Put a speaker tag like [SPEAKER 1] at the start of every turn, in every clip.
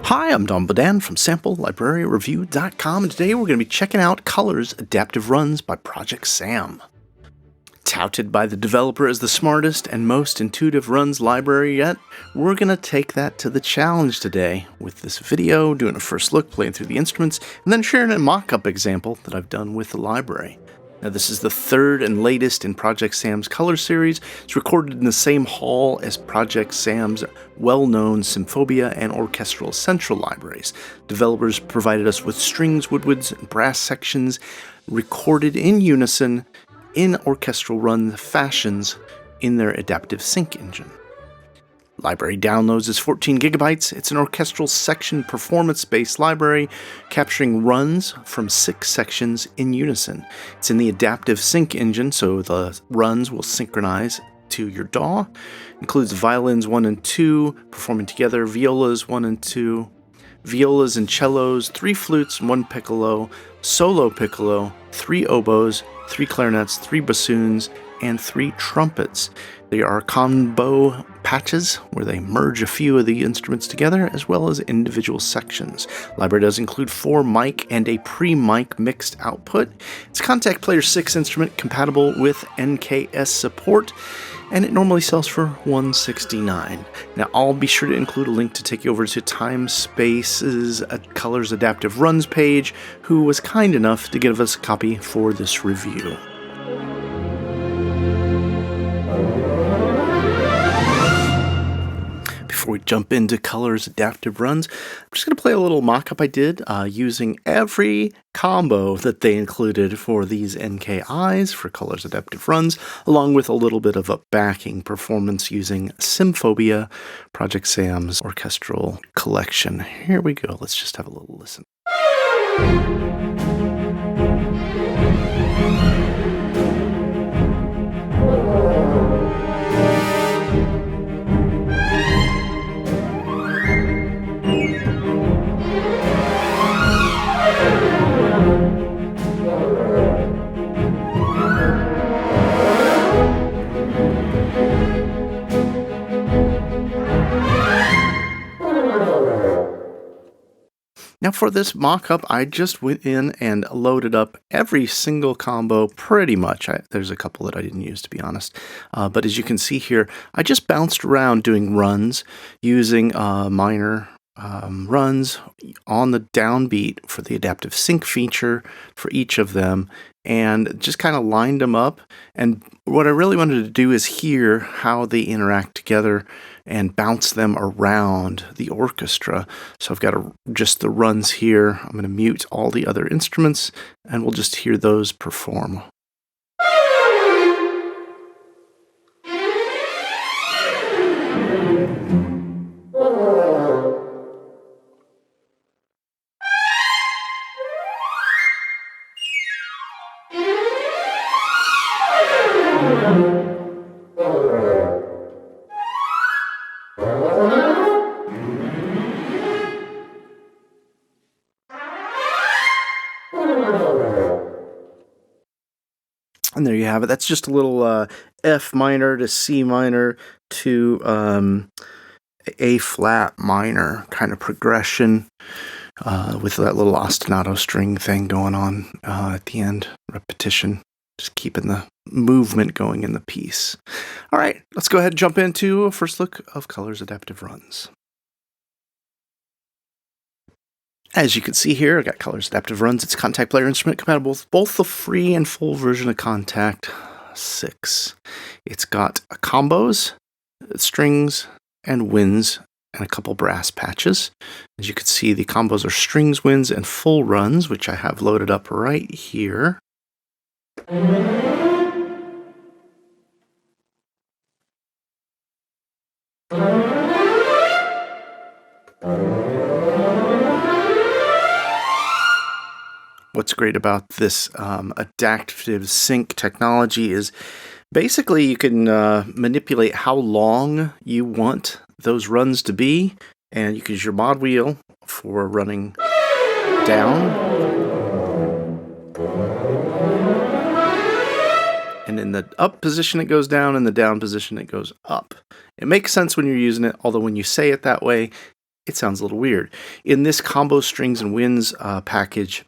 [SPEAKER 1] Hi, I'm Don Bodan from SampleLibraryReview.com, and today we're going to be checking out Colors Adaptive Runs by Project Sam. Touted by the developer as the smartest and most intuitive runs library yet, we're going to take that to the challenge today with this video, doing a first look, playing through the instruments, and then sharing a mock-up example that I've done with the library. Now, this is the third and latest in Project Sam's Color series. It's recorded in the same hall as Project Sam's well-known Symphobia and Orchestral Central libraries. Developers provided us with strings, woodwinds, and brass sections recorded in unison in orchestral run fashions in their adaptive sync engine. Library downloads is 14 gigabytes. It's an orchestral section performance-based library capturing runs from 6 sections in unison. It's in the adaptive sync engine, so the runs will synchronize to your DAW. Includes violins 1 and 2 performing together, violas 1 and 2, violas and cellos, 3 flutes, 1 piccolo, solo piccolo, 3 oboes, 3 clarinets, 3 bassoons, and 3 trumpets. They are combo patches where they merge a few of the instruments together as well as individual sections. Library does include 4 mic and a pre-mic mixed output. It's a Contact Player 6 instrument compatible with NKS support, and it normally sells for $169. Now, I'll be sure to include a link to take you over to Time Space's Colors Adaptive Runs page, who was kind enough to give us a copy for this review. Before we jump into Colors Adaptive Runs, I'm just going to play a little mock-up I did using every combo that they included for these NKIs for Colors Adaptive Runs, along with a little bit of a backing performance using Symphobia, Project Sam's orchestral collection. Here we go. Let's just have a little listen. Now for this mock-up, I just went in and loaded up every single combo pretty much. There's a couple that I didn't use, to be honest. But as you can see here, I just bounced around doing runs using minor runs on the downbeat for the adaptive sync feature for each of them, and just kind of lined them up. And what I really wanted to do is hear how they interact together and bounce them around the orchestra. So I've got just the runs here. I'm going to mute all the other instruments, and we'll just hear those perform. And there you have it. That's just a little F minor to C minor to A flat minor kind of progression with that little ostinato string thing going on at the end. Repetition, just keeping the movement going in the piece. All right, let's go ahead and jump into a first look of Colors Adaptive Runs. As you can see here, I got Colors Adaptive Runs. It's a Contact Player instrument compatible with both the free and full version of Contact 6. It's got combos, strings, and winds, and a couple brass patches. As you can see, the combos are strings, winds, and full runs, which I have loaded up right here. What's great about this adaptive sync technology is basically you can manipulate how long you want those runs to be, and you can use your mod wheel for running down, and in the up position it goes down, in the down position it goes up. It makes sense when you're using it, although when you say it that way, it sounds a little weird. In this combo strings and winds package,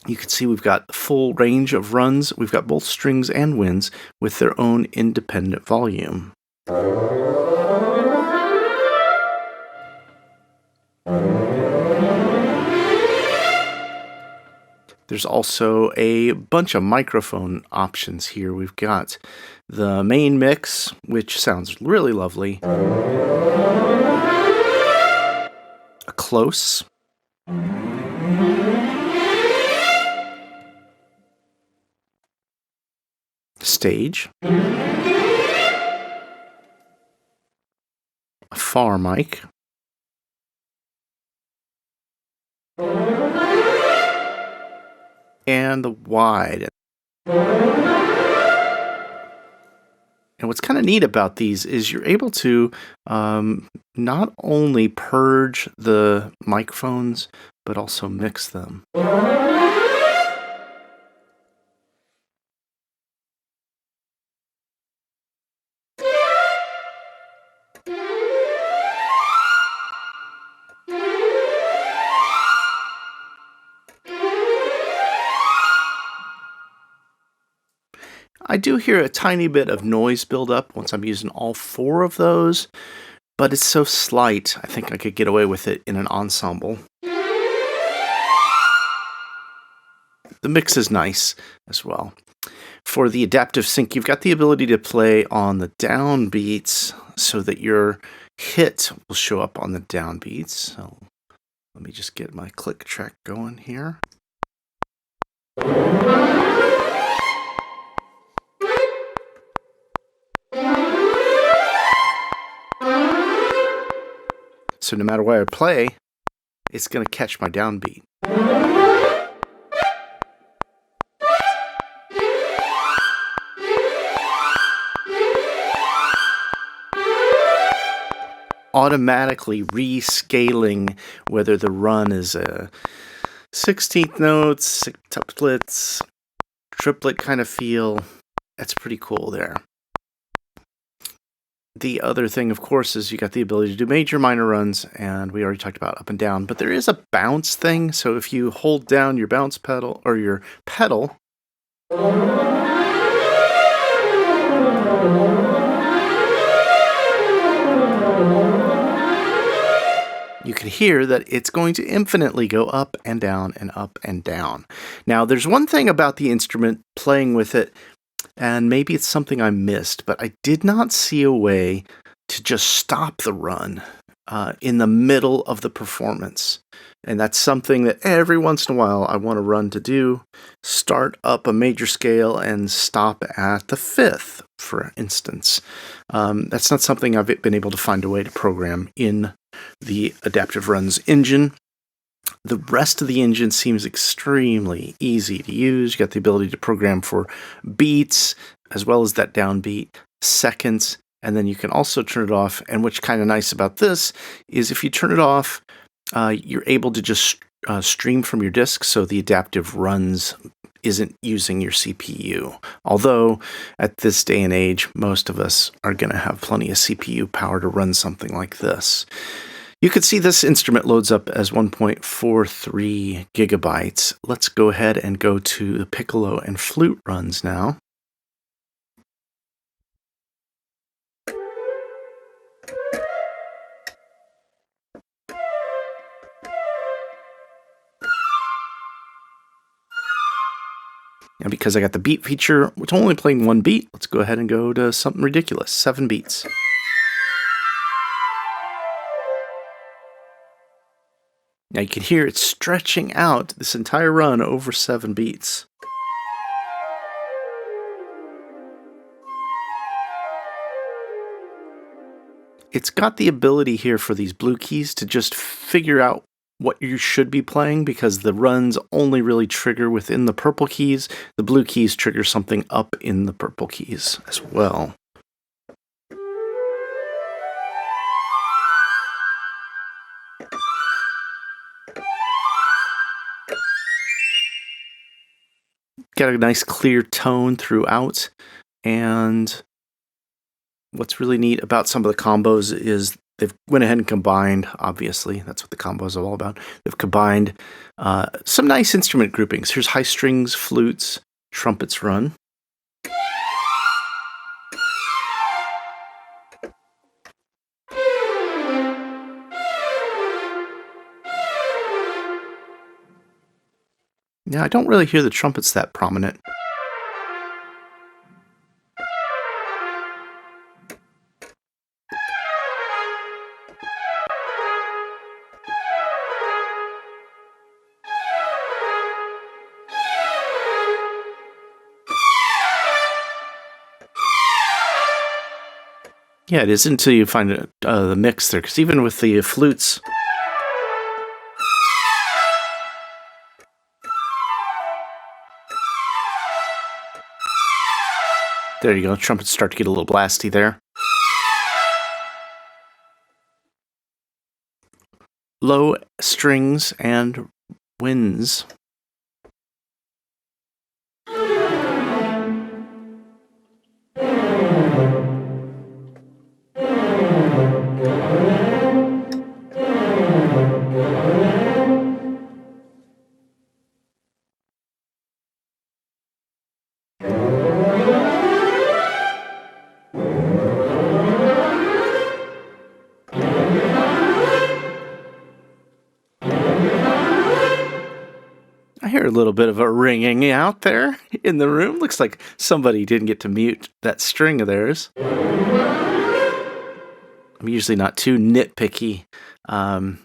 [SPEAKER 1] you can see we've got the full range of runs. We've got both strings and winds with their own independent volume. There's also a bunch of microphone options here. We've got the main mix, which sounds really lovely. A close. Stage. A far mic. And the wide. And what's kind of neat about these is you're able to not only purge the microphones, but also mix them. I do hear a tiny bit of noise build up once I'm using all four of those, but it's so slight, I think I could get away with it in an ensemble. The mix is nice as well. For the adaptive sync, you've got the ability to play on the downbeats so that your hit will show up on the downbeats. So let me just get my click track going here. So no matter where I play, it's going to catch my downbeat. Automatically rescaling whether the run is a 16th notes, sextuplets, triplet kind of feel. That's pretty cool there. The other thing, of course, is you got the ability to do major, minor runs, and we already talked about up and down, but there is a bounce thing, so if you hold down your bounce pedal, or your pedal, you can hear that it's going to infinitely go up and down and up and down. Now, there's one thing about the instrument, playing with it, and maybe it's something I missed, but I did not see a way to just stop the run in the middle of the performance. And that's something that every once in a while I want a run to do. Start up a major scale and stop at the fifth, for instance. That's not something I've been able to find a way to program in the Adaptive Runs engine. The rest of the engine seems extremely easy to use. You got the ability to program for beats, as well as that downbeat, seconds, and then you can also turn it off. And what's kind of nice about this is if you turn it off, you're able to just stream from your disk, so the Adaptive Runs isn't using your CPU. Although, at this day and age, most of us are going to have plenty of CPU power to run something like this. You can see this instrument loads up as 1.43 gigabytes. Let's go ahead and go to the Piccolo and Flute runs now. And because I got the beat feature, it's only playing one beat, let's go ahead and go to something ridiculous, 7 beats. Now you can hear it stretching out this entire run over 7 beats. It's got the ability here for these blue keys to just figure out what you should be playing, because the runs only really trigger within the purple keys. The blue keys trigger something up in the purple keys as well. Got a nice clear tone throughout, and what's really neat about some of the combos is they've went ahead and combined, obviously, that's what the combo is all about. They've combined some nice instrument groupings. Here's high strings, flutes, trumpets run. Yeah, I don't really hear the trumpets that prominent. Yeah, it is until you find the mix there, because even with the flutes, there you go, trumpets start to get a little blasty there. Low strings and winds. I hear a little bit of a ringing out there in the room. Looks like somebody didn't get to mute that string of theirs. I'm usually not too nitpicky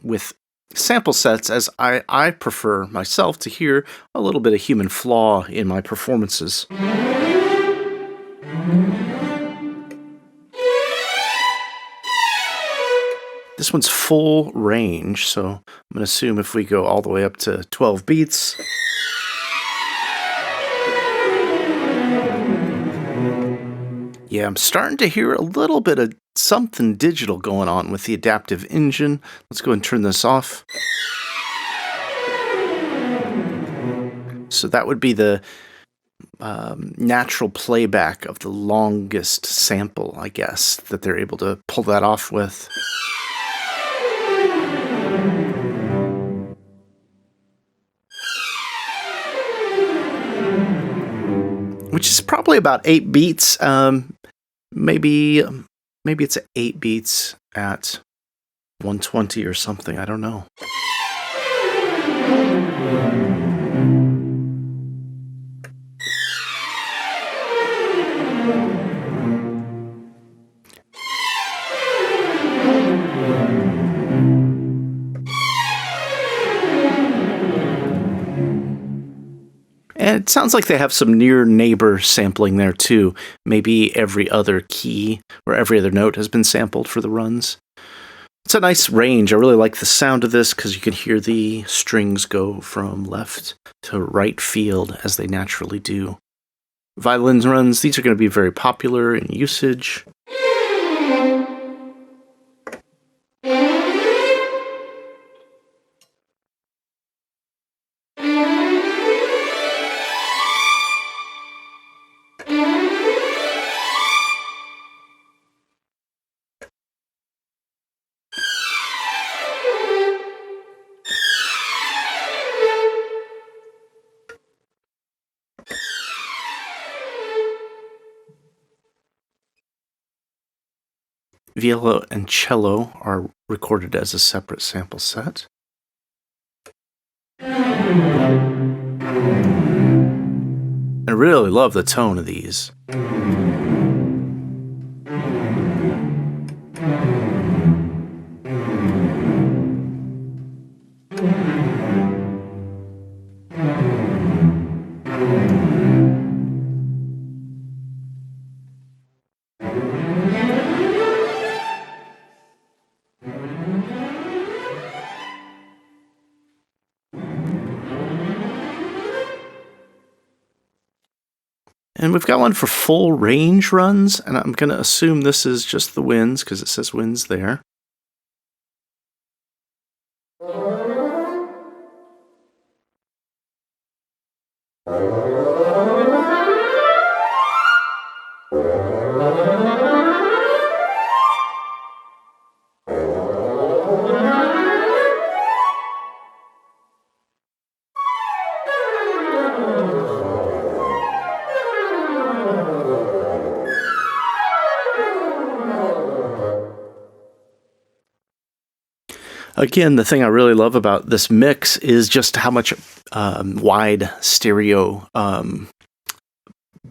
[SPEAKER 1] with sample sets, as I prefer myself to hear a little bit of human flaw in my performances. This one's full range, so I'm going to assume if we go all the way up to 12 beats. Yeah, I'm starting to hear a little bit of something digital going on with the adaptive engine. Let's go and turn this off. So that would be the natural playback of the longest sample, I guess, that they're able to pull that off with. Which is probably about 8 beats. Maybe it's 8 beats at 120 or something. I don't know. And it sounds like they have some near neighbor sampling there too. Maybe every other key or every other note has been sampled for the runs. It's a nice range. I really like the sound of this because you can hear the strings go from left to right field as they naturally do. Violins runs, these are going to be very popular in usage. Viola and cello are recorded as a separate sample set. I really love the tone of these. And we've got one for full range runs, and I'm going to assume this is just the winds because it says winds there. Again, the thing I really love about this mix is just how much wide stereo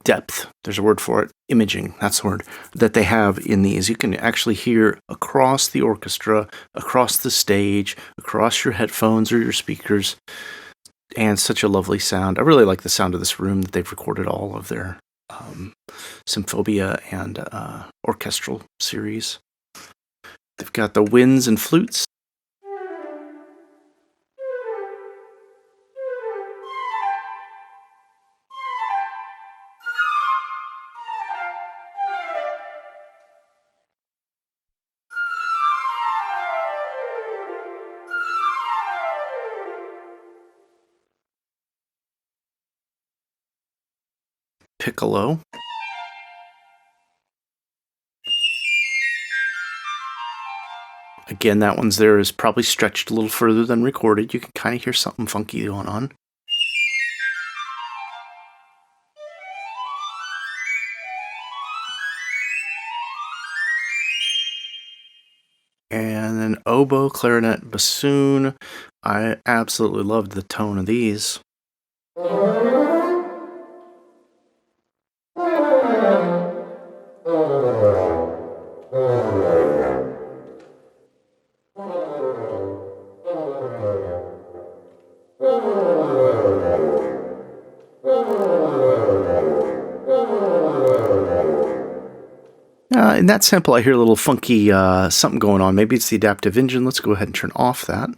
[SPEAKER 1] depth, there's a word for it, imaging, that's the word, that they have in these. You can actually hear across the orchestra, across the stage, across your headphones or your speakers, and such a lovely sound. I really like the sound of this room that they've recorded all of their Symphobia and orchestral series. They've got the winds and flutes. Piccolo. Again, that one's there is probably stretched a little further than recorded. You can kind of hear something funky going on. And then oboe, clarinet, bassoon. I absolutely loved the tone of these. In that sample, I hear a little funky something going on. Maybe it's the adaptive engine. Let's go ahead and turn off that.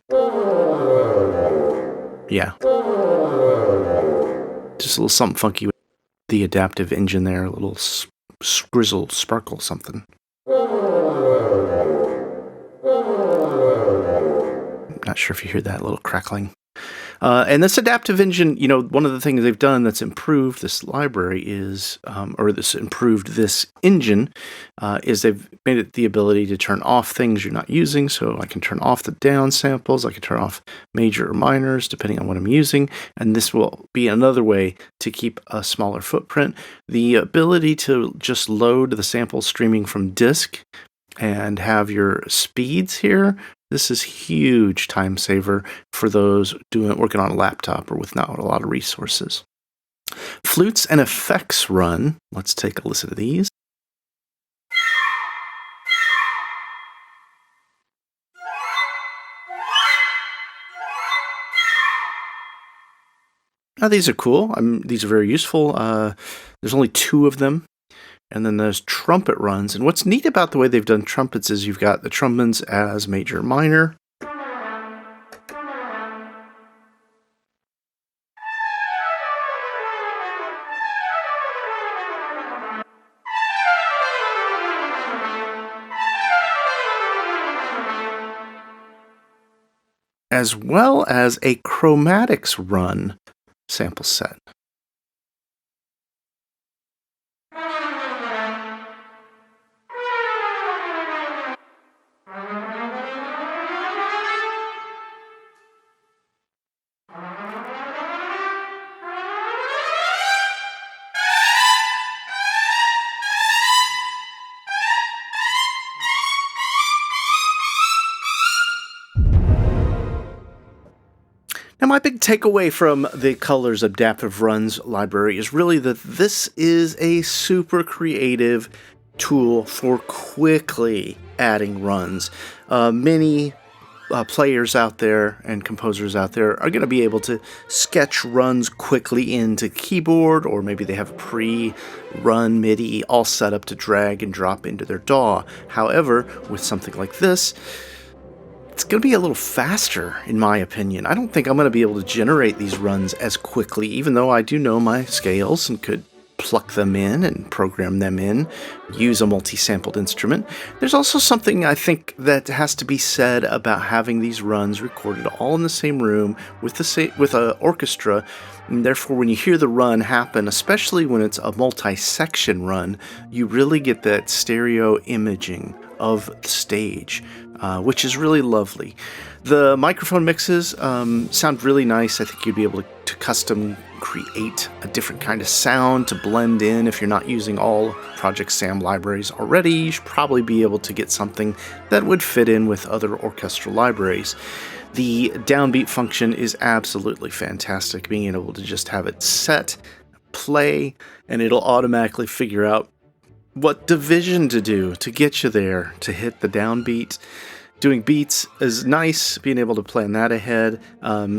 [SPEAKER 1] Yeah. Just a little something funky with the adaptive engine there. A little scrizzle, sparkle, something. Not sure if you hear that little crackling. And this adaptive engine, you know, one of the things they've done that's improved this library is, this engine, is they've made it the ability to turn off things you're not using. So I can turn off the down samples, I can turn off major or minors depending on what I'm using, and this will be another way to keep a smaller footprint. The ability to just load the samples streaming from disk and have your speeds here. This is huge time saver for those working on a laptop or with not a lot of resources. Flutes and effects run. Let's take a listen to these. Now these are cool. These are very useful. There's only 2 of them. And then there's trumpet runs. And what's neat about the way they've done trumpets is you've got the trumpets as major, minor. As well as a chromatics run sample set. Now, my big takeaway from the Colors Adaptive Runs library is really that this is a super creative tool for quickly adding runs. Many players out there and composers out there are going to be able to sketch runs quickly into keyboard, or maybe they have pre-run MIDI all set up to drag and drop into their DAW. However, with something like this, it's going to be a little faster, in my opinion. I don't think I'm going to be able to generate these runs as quickly, even though I do know my scales and could pluck them in and program them in, use a multi-sampled instrument. There's also something I think that has to be said about having these runs recorded all in the same room with an orchestra. And therefore, when you hear the run happen, especially when it's a multi-section run, you really get that stereo imaging of the stage, which is really lovely. The microphone mixes sound really nice. I think you'd be able to custom create a different kind of sound to blend in. If you're not using all Project Sam libraries already, you should probably be able to get something that would fit in with other orchestral libraries. The downbeat function is absolutely fantastic, being able to just have it set, play, and it'll automatically figure out what division to do to get you there, to hit the downbeat. Doing beats is nice, being able to plan that ahead.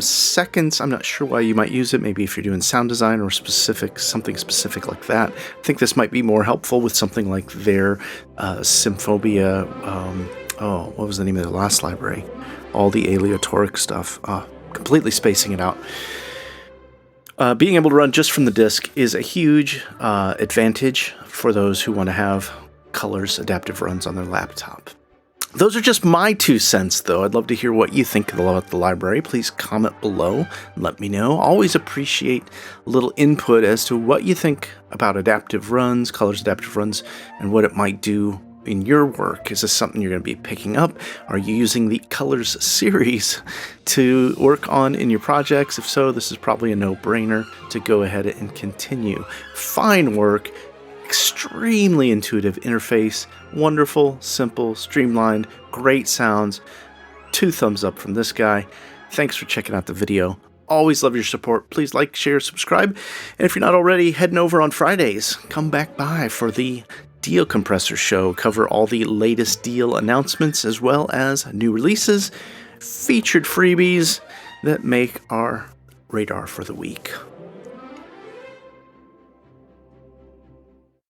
[SPEAKER 1] Seconds, I'm not sure why you might use it. Maybe if you're doing sound design or something specific like that. I think this might be more helpful with something like their Symphonia. What was the name of the last library? All the aleatoric stuff. Completely spacing it out. Being able to run just from the disk is a huge advantage for those who want to have Colors adaptive runs on their laptop. Those are just my 2 cents, though. I'd love to hear what you think about the library. Please comment below and let me know. Always appreciate a little input as to what you think about adaptive runs, Colors adaptive runs, and what it might do in your work. Is this something you're going to be picking up? Are you using the Colors series to work on in your projects? If so, this is probably a no-brainer to go ahead and continue. Fine work. Extremely intuitive interface, wonderful, simple, streamlined, great sounds. 2 thumbs up from this guy. Thanks for checking out the video. Always love your support. Please like, share, subscribe. And if you're not already heading over on Fridays, come back by for the Deal Compressor Show. Cover all the latest deal announcements as well as new releases, featured freebies that make our radar for the week.